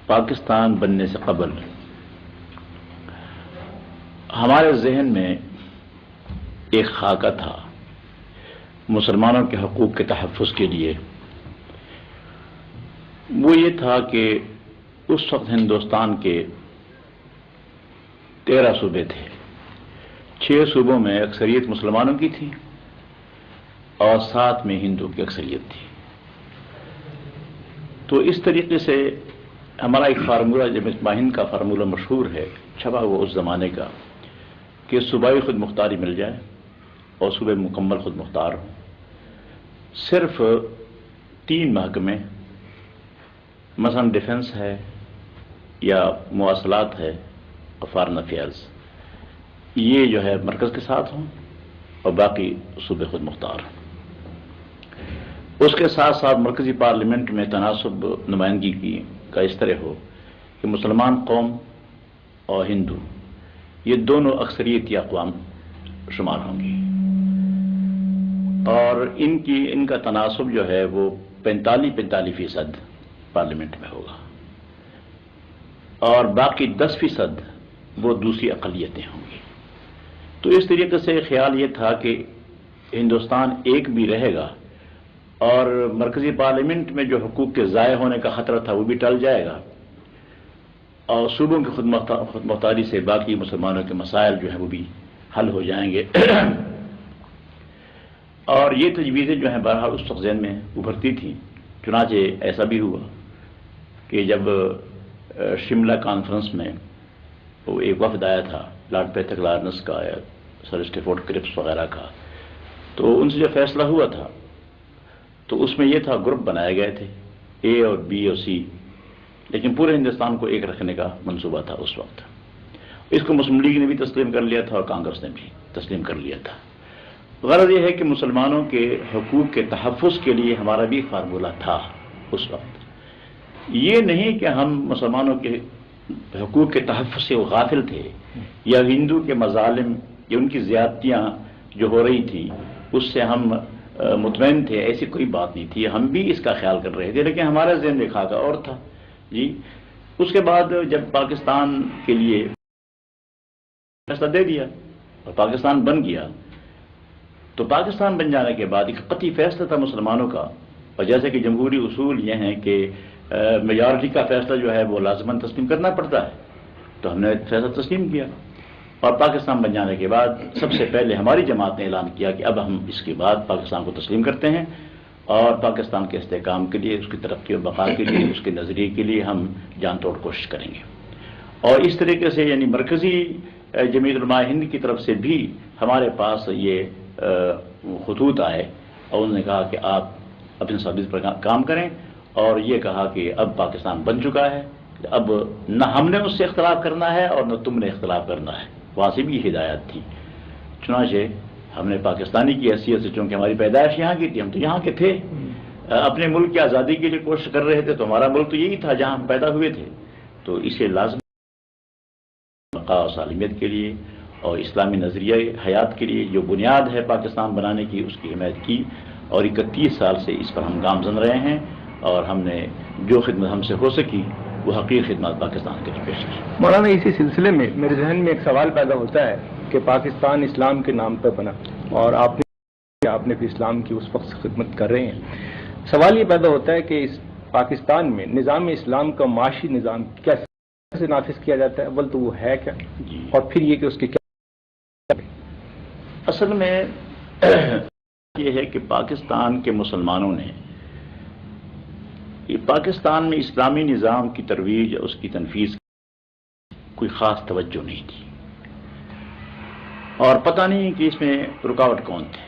پاکستان بننے سے قبل ہمارے ذہن میں ایک خاکہ تھا مسلمانوں کے حقوق کے تحفظ کے لیے. وہ یہ تھا کہ اس وقت ہندوستان کے 13 صوبے تھے. 6 صوبوں میں اکثریت مسلمانوں کی تھی اور 7 میں ہندو کی اکثریت تھی. تو اس طریقے سے ہمارا ایک فارمولہ جب ہند کا فارمولہ مشہور ہے چھپا ہوا اس زمانے کا کہ صوبائی خود مختاری مل جائے اور صوبے مکمل خود مختار ہوں. صرف 3 محکمے مثلا ڈیفنس ہے یا مواصلات ہے اور فارن افیئرز، یہ جو ہے مرکز کے ساتھ ہوں اور باقی صوبے خود مختار ہوں. اس کے ساتھ ساتھ مرکزی پارلیمنٹ میں تناسب نمائندگی کا اس طرح ہو کہ مسلمان قوم اور ہندو یہ دونوں اکثریتی اقوام شمار ہوں گی اور ان کا تناسب جو ہے وہ 45% پارلیمنٹ میں ہوگا اور باقی 10% وہ دوسری اقلیتیں ہوں گی. تو اس طریقے سے خیال یہ تھا کہ ہندوستان ایک بھی رہے گا اور مرکزی پارلیمنٹ میں جو حقوق کے ضائع ہونے کا خطرہ تھا وہ بھی ٹل جائے گا اور صوبوں کی خود مختاری سے باقی مسلمانوں کے مسائل جو ہیں وہ بھی حل ہو جائیں گے. اور یہ تجویزیں جو ہیں بہرحال اس وقت ذہن میں ابھرتی تھیں. چنانچہ ایسا بھی ہوا کہ جب شملہ کانفرنس میں وہ ایک وفد آیا تھا لارڈ پیتھک لارنس کا یا سر اسٹیفورڈ کرپس وغیرہ کا، تو ان سے جو فیصلہ ہوا تھا تو اس میں یہ تھا گروپ بنائے گئے تھے اے اور بی اور سی، لیکن پورے ہندوستان کو ایک رکھنے کا منصوبہ تھا اس وقت. اس کو مسلم لیگ نے بھی تسلیم کر لیا تھا اور کانگریس نے بھی تسلیم کر لیا تھا. غرض یہ ہے کہ مسلمانوں کے حقوق کے تحفظ کے لیے ہمارا بھی فارمولہ تھا اس وقت. یہ نہیں کہ ہم مسلمانوں کے حقوق کے تحفظ سے غافل تھے یا ہندو کے مظالم یا ان کی زیادتیاں جو ہو رہی تھی اس سے ہم مطمئن تھے. ایسی کوئی بات نہیں تھی. ہم بھی اس کا خیال کر رہے تھے لیکن ہمارا ذہن میں خاکہ اور تھا. جی اس کے بعد جب پاکستان کے لیے فیصلہ دے دیا اور پاکستان بن گیا تو پاکستان بن جانے کے بعد ایک قطعی فیصلہ تھا مسلمانوں کا. اور جیسے کہ جمہوری اصول یہ ہیں کہ میجارٹی کا فیصلہ جو ہے وہ لازماً تسلیم کرنا پڑتا ہے، تو ہم نے فیصلہ تسلیم کیا اور پاکستان بن جانے کے بعد سب سے پہلے ہماری جماعت نے اعلان کیا کہ اب ہم اس کے بعد پاکستان کو تسلیم کرتے ہیں اور پاکستان کے استحکام کے لیے، اس کی ترقی و بقا کے لیے، اس کے نظریے کے لیے ہم جان توڑ کوشش کریں گے. اور اس طریقے سے یعنی مرکزی جمعیت علماء ہند کی طرف سے بھی ہمارے پاس یہ خطوط آئے اور انہوں نے کہا کہ آپ اپنے سروس پر کام کریں اور یہ کہا کہ اب پاکستان بن چکا ہے، اب نہ ہم نے اس سے اختلاف کرنا ہے اور نہ تم نے اختلاف کرنا ہے. وہاں سے بھی ہدایت تھی. چنانچہ ہم نے پاکستانی کی حیثیت سے، چونکہ ہماری پیدائش یہاں کی تھی، ہم تو یہاں کے تھے، اپنے ملک کی آزادی کے لیے کوشش کر رہے تھے، تو ہمارا ملک تو یہی تھا جہاں ہم پیدا ہوئے تھے. تو اسے لازم بقا و سالمیت کے لیے اور اسلامی نظریہ حیات کے لیے جو بنیاد ہے پاکستان بنانے کی، اس کی حمایت کی اور 31 سال سے اس پر ہم گامزن رہے ہیں اور ہم نے جو خدمت ہم سے ہو سکی وہ حقیقی خدمات پاکستان کے لیے پیش کی. مولانا اسی سلسلے میں میرے ذہن میں ایک سوال پیدا ہوتا ہے کہ پاکستان اسلام کے نام پر بنا اور آپ نے بھی اسلام کی اس وقت خدمت کر رہے ہیں. سوال یہ پیدا ہوتا ہے کہ اس پاکستان میں نظام اسلام کا معاشی نظام کیسے نافذ کیا جاتا ہے؟ اول تو وہ ہے کیا اور پھر یہ کہ اس کے کیا؟ اصل میں یہ ہے کہ پاکستان کے مسلمانوں نے پاکستان میں اسلامی نظام کی ترویج اس کی تنفیذ کوئی خاص توجہ نہیں تھی اور پتہ نہیں کہ اس میں رکاوٹ کون تھے.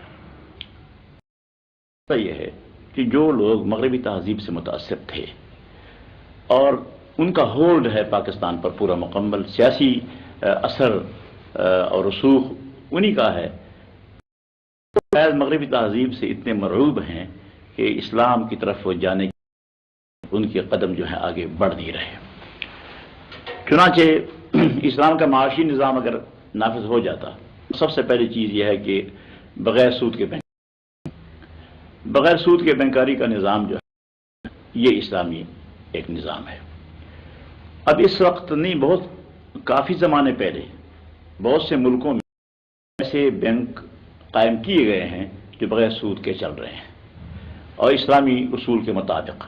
یہ ہے کہ جو لوگ مغربی تہذیب سے متاثر تھے اور ان کا ہولڈ ہے پاکستان پر پورا مکمل سیاسی اثر اور رسوخ انہی کا ہے، مغربی تہذیب سے اتنے مرعوب ہیں کہ اسلام کی طرف جانے کی ان کے قدم جو ہیں آگے بڑھ نہیں رہے. چنانچہ اسلام کا معاشی نظام اگر نافذ ہو جاتا، سب سے پہلی چیز یہ ہے کہ بغیر سود کے بینکاری کا نظام جو ہے یہ اسلامی ایک نظام ہے اب اس وقت نہیں، بہت کافی زمانے پہلے بہت سے ملکوں میں ایسے بینک قائم کیے گئے ہیں جو بغیر سود کے چل رہے ہیں اور اسلامی اصول کے مطابق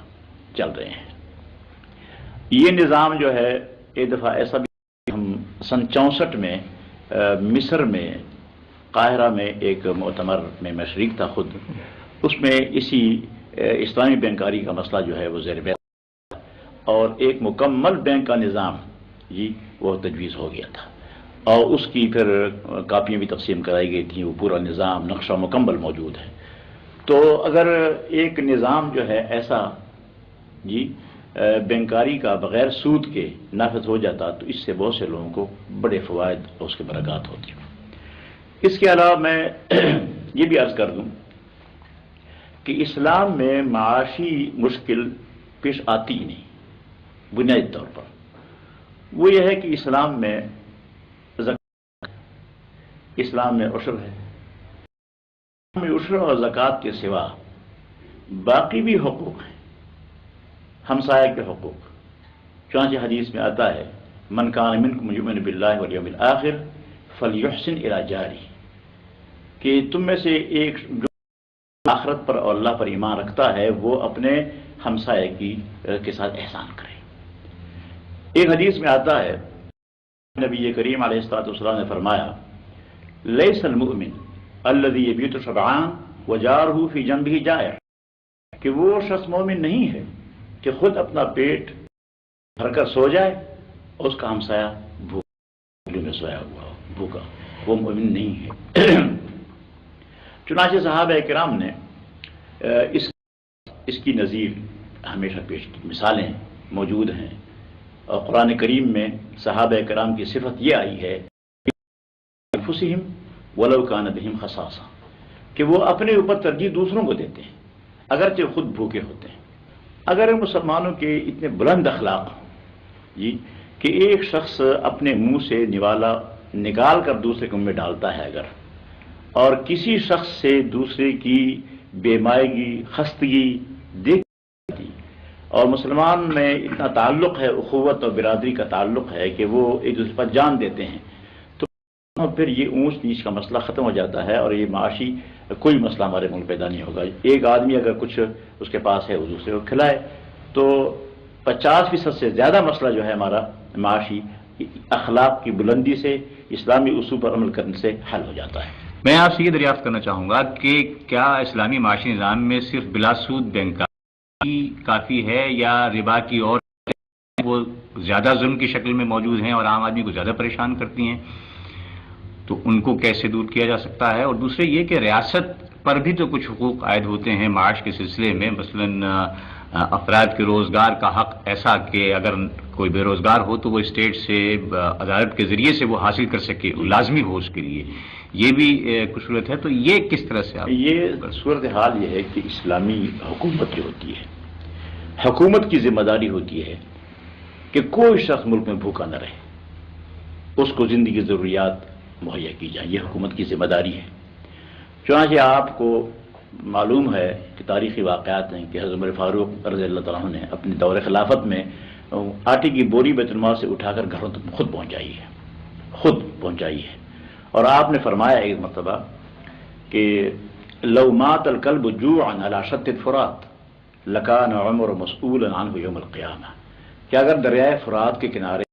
چل رہے ہیں۔ یہ نظام جو ہے ایک دفعہ ایسا بھی، ہم سن 64 میں مصر میں قاہرہ میں ایک مؤتمر میں میں شریک تھا خود، اس میں اسی اسلامی بینکاری کا مسئلہ جو ہے وہ زیر بحث اور ایک مکمل بینک کا نظام جی وہ تجویز ہو گیا تھا اور اس کی پھر کاپیاں بھی تقسیم کرائی گئی تھیں، وہ پورا نظام نقشہ مکمل موجود ہے۔ تو اگر ایک نظام جو ہے ایسا جی بینکاری کا بغیر سود کے نافذ ہو جاتا تو اس سے بہت سے لوگوں کو بڑے فوائد اور اس کے برکات ہوتی۔ اس کے علاوہ میں یہ بھی عرض کر دوں کہ اسلام میں معاشی مشکل پیش آتی ہی نہیں بنیادی طور پر۔ وہ یہ ہے کہ اسلام میں اسلام میں عشر ہے، اسلام میں عشر اور زکوٰۃ کے سوا باقی بھی حقوق ہیں، ہمسایہ کے حقوق۔ چنانچہ حدیث میں آتا ہے من کان منکم یؤمن باللہ والیوم الآخر فلیحسن الی جارہ، کہ تم میں سے ایک جو آخرت پر اور اللہ پر ایمان رکھتا ہے وہ اپنے ہمسایہ کے ساتھ احسان کرے۔ ایک حدیث میں آتا ہے نبی کریم علیہ الصلوۃ والسلام نے فرمایا لیس المؤمن الذی یبیت شبعان وجارہ فی جنبہ جائع، کہ وہ شخص مومن نہیں ہے کہ خود اپنا پیٹ بھر کر سو جائے اور اس کا ہمسایہ بھوکے میں سویا ہوا ہو بھوکا، وہ مومن نہیں ہے۔ چنانچہ صحابہ کرام نے اس کی نظیر ہمیشہ پیش کی، مثالیں موجود ہیں اور قرآن کریم میں صحابہ کرام کی صفت یہ آئی ہے انفسہم ولو کان بہم خصاصہ، کہ وہ اپنے اوپر ترجیح دوسروں کو دیتے ہیں اگرچہ خود بھوکے ہوتے ہیں۔ اگر مسلمانوں کے اتنے بلند اخلاق ہوں جی کہ ایک شخص اپنے منہ سے نوالا نکال کر دوسرے کے منہ میں ڈالتا ہے اگر، اور کسی شخص سے دوسرے کی بیمائگی خستگی دیکھتی، اور مسلمان میں اتنا تعلق ہے، اخوت اور برادری کا تعلق ہے کہ وہ ایک دوسرے پر جان دیتے ہیں، تو پھر یہ اونچ نیچ کا مسئلہ ختم ہو جاتا ہے اور یہ معاشی کوئی مسئلہ ہمارے ملک پیدا نہیں ہوگا۔ ایک آدمی اگر کچھ اس کے پاس ہے وہ دوسرے کو کھلائے تو 50% سے زیادہ مسئلہ جو ہے ہمارا معاشی اخلاق کی بلندی سے، اسلامی اصول پر عمل کرنے سے حل ہو جاتا ہے۔ میں آپ سے یہ دریافت کرنا چاہوں گا کہ کیا اسلامی معاشی نظام میں صرف بلا سود بینکاری کافی ہے یا ربا کی اور وہ زیادہ ظلم کی شکل میں موجود ہیں اور عام آدمی کو زیادہ پریشان کرتی ہیں، تو ان کو کیسے دور کیا جا سکتا ہے؟ اور دوسرے یہ کہ ریاست پر بھی تو کچھ حقوق عائد ہوتے ہیں معاش کے سلسلے میں، مثلاً افراد کے روزگار کا حق ایسا کہ اگر کوئی بے روزگار ہو تو وہ اسٹیٹ سے عدالت کے ذریعے سے وہ حاصل کر سکے، لازمی ہو اس کے لیے، یہ بھی کچھ صورت ہے۔ تو یہ کس طرح سے آپ یہ صورتحال یہ ہے کہ اسلامی حکومت جو ہوتی ہے، حکومت کی ذمہ داری ہوتی ہے کہ کوئی شخص ملک میں بھوکا نہ رہے، اس کو زندگی کی ضروریات مہیا کی جائیں، یہ حکومت کی ذمہ داری ہے۔ چنانچہ آپ کو معلوم ہے کہ تاریخی واقعات ہیں کہ حضرت عمر فاروق رضی اللہ تعالیٰ عنہ نے اپنے دور خلافت میں آٹے کی بوری بیت المال سے اٹھا کر گھروں تک خود پہنچائی ہے، اور آپ نے فرمایا ایک مرتبہ کہ لو مات الکلب جوعا علی شط الفرات لکان عمر مسئولا عنہ یوم القیامہ، کہ اگر دریائے فرات کے کنارے